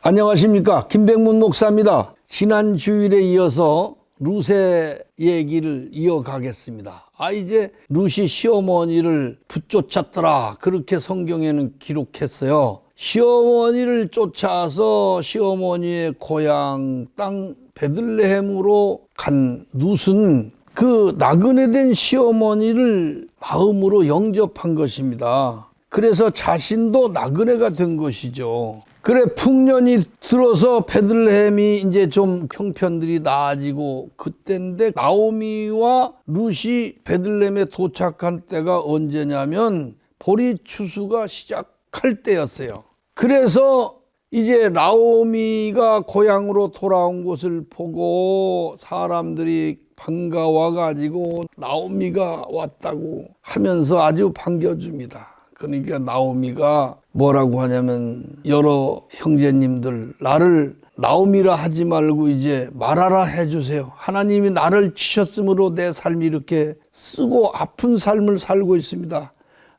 안녕하십니까, 김백문 목사입니다. 지난 주일에 이어서 룻의 얘기를 이어가겠습니다. 이제 룻이 시어머니를 붙쫓았더라, 그렇게 성경에는 기록했어요. 시어머니를 쫓아서 시어머니의 고향 땅 베들레헴으로 간 룻은 그 나그네 된 시어머니를 마음으로 영접한 것입니다. 그래서 자신도 나그네가 된 것이죠. 그래, 풍년이 들어서 베들레헴이 이제 좀 형편들이 나아지고 그때인데, 나오미와 룻이 베들레헴에 도착한 때가 언제냐면 보리 추수가 시작할 때였어요. 그래서 이제 나오미가 고향으로 돌아온 것을 보고 사람들이 반가워 가지고 나오미가 왔다고 하면서 아주 반겨줍니다. 그러니까 나오미가 뭐라고 하냐면, 여러 형제님들, 나를 나오미라 하지 말고 이제 말하라 해주세요. 하나님이 나를 치셨으므로 내 삶이 이렇게 쓰고 아픈 삶을 살고 있습니다.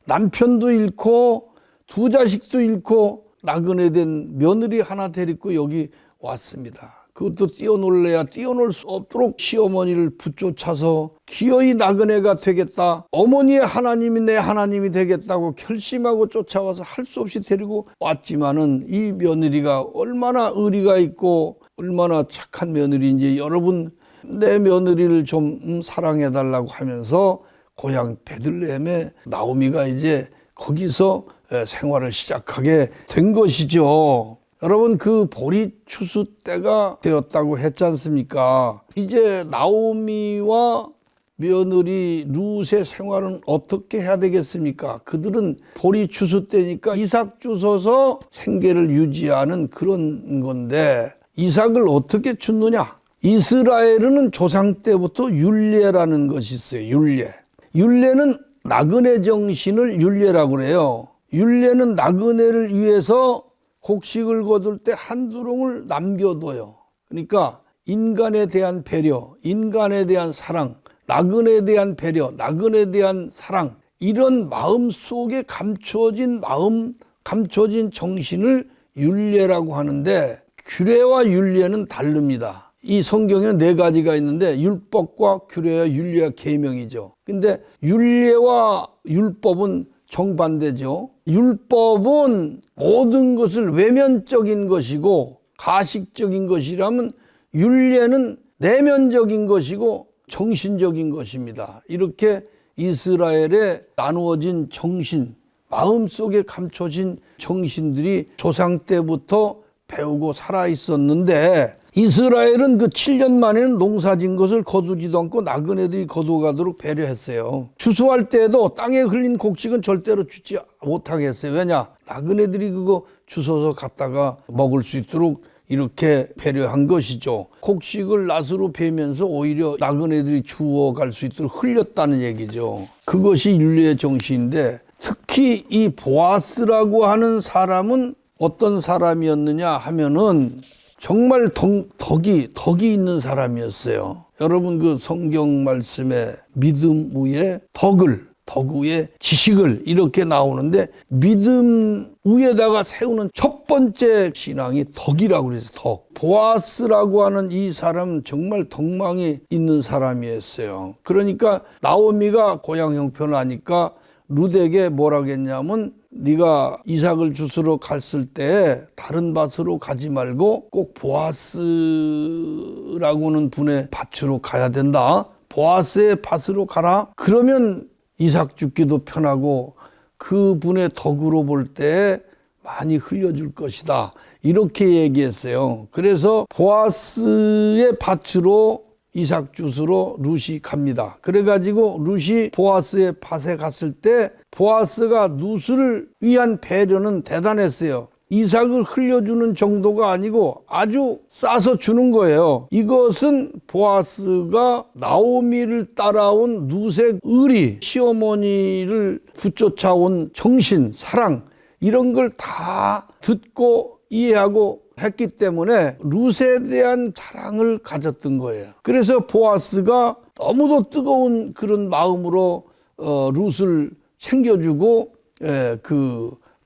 남편도 잃고 두 자식도 잃고 나그네 된 며느리 하나 데리고 여기 왔습니다. 그것도 뛰어놀래야 뛰어놀 수 없도록 시어머니를 붙쫓아서 기어이 나그네가 되겠다, 어머니의 하나님이 내 하나님이 되겠다고 결심하고 쫓아와서 할 수 없이 데리고 왔지만은, 이 며느리가 얼마나 의리가 있고 얼마나 착한 며느리인지, 여러분, 내 며느리를 좀 사랑해달라고 하면서 고향 베들레헴에 나오미가 이제 거기서 생활을 시작하게 된 것이죠. 여러분, 그 보리 추수 때가 되었다고 했지 않습니까? 이제 나오미와 며느리 룻의 생활은 어떻게 해야 되겠습니까? 그들은 보리 추수 때니까 이삭 주워서 생계를 유지하는 그런 건데, 이삭을 어떻게 줬느냐? 이스라엘은 조상 때부터 율례라는 것이 있어요. 율례는 나그네 정신을 율례라고 그래요. 율례는 나그네를 위해서 곡식을 거둘 때 한두렁을 남겨둬요. 그러니까 인간에 대한 배려, 인간에 대한 사랑, 나그네에 대한 배려, 나그네에 대한 사랑, 이런 마음 속에 감춰진 마음, 감춰진 정신을 율례라고 하는데, 규례와 율례는 다릅니다. 이 성경에는 4가지가 있는데, 율법과 규례와 율례와 계명이죠. 근데 율례와 율법은 정반대죠. 율법은 모든 것을 외면적인 것이고 가식적인 것이라면, 율례는 내면적인 것이고 정신적인 것입니다. 이렇게 이스라엘에 나누어진 정신, 마음속에 감춰진 정신들이 조상 때부터 배우고 살아 있었는데, 이스라엘은 그 7년 만에는 농사진 것을 거두지도 않고 나그네들이 거두어가도록 배려했어요. 추수할 때에도 땅에 흘린 곡식은 절대로 주지 못하게 했어요. 왜냐? 나그네들이 그거 주워서 갖다가 먹을 수 있도록 이렇게 배려한 것이죠. 곡식을 낫으로 베면서 오히려 나그네들이 주워갈 수 있도록 흘렸다는 얘기죠. 그것이 율례의 정신인데, 특히 이 보아스라고 하는 사람은 어떤 사람이었느냐 하면은, 정말 덕이 있는 사람이었어요. 여러분, 그 성경 말씀에 믿음 위에 덕 위에 지식을 이렇게 나오는데, 믿음 위에다가 세우는 첫 번째 신앙이 덕이라고 그래서 덕. 보아스라고 하는 이 사람은 정말 덕망이 있는 사람이었어요. 그러니까 나오미가 고향 형편하니까 룻에게 뭐라고 했냐면, 네가 이삭을 주스러 갔을 때 다른 밭으로 가지 말고 꼭 보아스라고는 분의 밭으로 가야 된다. 보아스의 밭으로 가라. 그러면 이삭 줍기도 편하고 그분의 덕으로 볼 때 많이 흘려줄 것이다. 이렇게 얘기했어요. 그래서 보아스의 밭으로 이삭 주스러 룻이 갑니다. 그래가지고 룻이 보아스의 밭에 갔을 때 보아스가 룻을 위한 배려는 대단했어요. 이삭을 흘려주는 정도가 아니고 아주 싸서 주는 거예요. 이것은 보아스가 나오미를 따라온 룻의 의리, 시어머니를 붙쫓아온 정신, 사랑, 이런 걸 다 듣고 이해하고 했기 때문에 룻에 대한 사랑을 가졌던 거예요. 그래서 보아스가 너무도 뜨거운 그런 마음으로 룻을 챙겨주고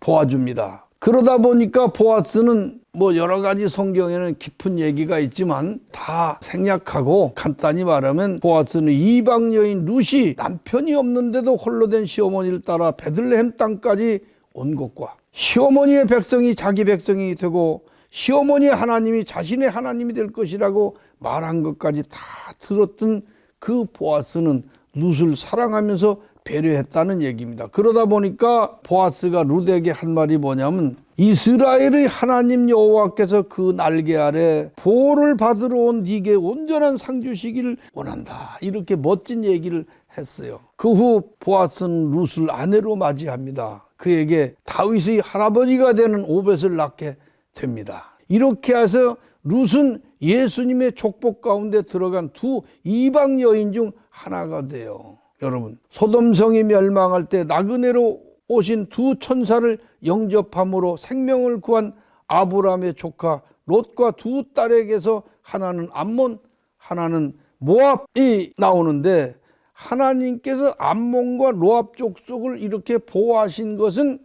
도와줍니다. 그러다 보니까 보아스는 뭐 여러 가지 성경에는 깊은 얘기가 있지만 다 생략하고 간단히 말하면 보아스는 이방 여인 룻이 남편이 없는데도 홀로 된 시어머니를 따라 베들레헴 땅까지 온 것과 시어머니의 백성이 자기 백성이 되고 시어머니의 하나님이 자신의 하나님이 될 것이라고 말한 것까지 다 들었던 그 보아스는 룻을 사랑하면서 배려했다는 얘기입니다. 그러다 보니까 보아스가 룻에게 한 말이 뭐냐면 이스라엘의 하나님 여호와께서 그 날개 아래 보호를 받으러 온 네게 온전한 상 주시기를 원한다. 이렇게 멋진 얘기를 했어요. 그 후 보아스는 룻을 아내로 맞이합니다. 그에게 다윗의 할아버지가 되는 오벳을 낳게 됩니다. 이렇게 해서 룻은 예수님의 족복 가운데 들어간 두 이방 여인 중 하나가 돼요. 여러분, 소돔성이 멸망할 때 나그네로 오신 두 천사를 영접함으로 생명을 구한 아브라함의 조카 롯과 두 딸에게서 하나는 암몬, 하나는 모압이 나오는데, 하나님께서 암몬과 모압 족속을 이렇게 보호하신 것은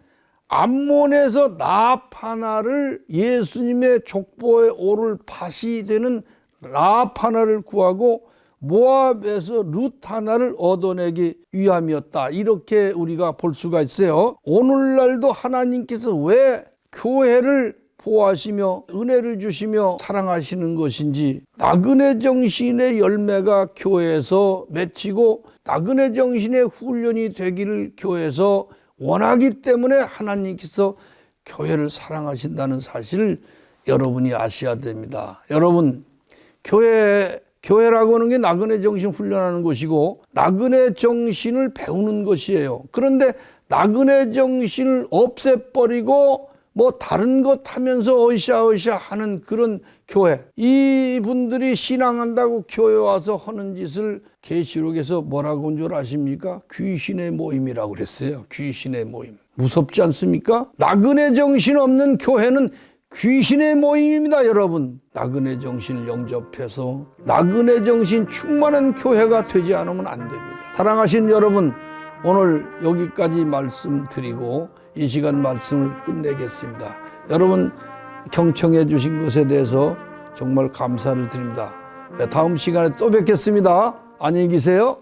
암몬에서 라합 하나를, 예수님의 족보에 오를 밭이 되는 라합 하나를 구하고 모압에서 룻 하나를 얻어내기 위함이었다. 이렇게 우리가 볼 수가 있어요. 오늘날도 하나님께서 왜 교회를 보호하시며 은혜를 주시며 사랑하시는 것인지, 나그네 정신의 열매가 교회에서 맺히고 나그네 정신의 훈련이 되기를 교회에서 원하기 때문에 하나님께서 교회를 사랑하신다는 사실을 여러분이 아셔야 됩니다. 여러분, 교회라고 하는 게 나그네 정신 훈련하는 것이고 나그네 정신을 배우는 것이에요. 그런데 나그네 정신을 없애버리고 뭐 다른 것 하면서 으쌰으쌰 하는 그런 교회, 이분들이 신앙한다고 교회 와서 하는 짓을 계시록에서 뭐라고 한 줄 아십니까? 귀신의 모임이라고 그랬어요. 귀신의 모임. 무섭지 않습니까? 나그네 정신 없는 교회는 귀신의 모임입니다. 여러분, 나그네 정신을 영접해서 나그네 정신 충만한 교회가 되지 않으면 안 됩니다. 사랑하신 여러분, 오늘 여기까지 말씀드리고 이 시간 말씀을 끝내겠습니다. 여러분, 경청해 주신 것에 대해서 정말 감사를 드립니다. 다음 시간에 또 뵙겠습니다. 안녕히 계세요.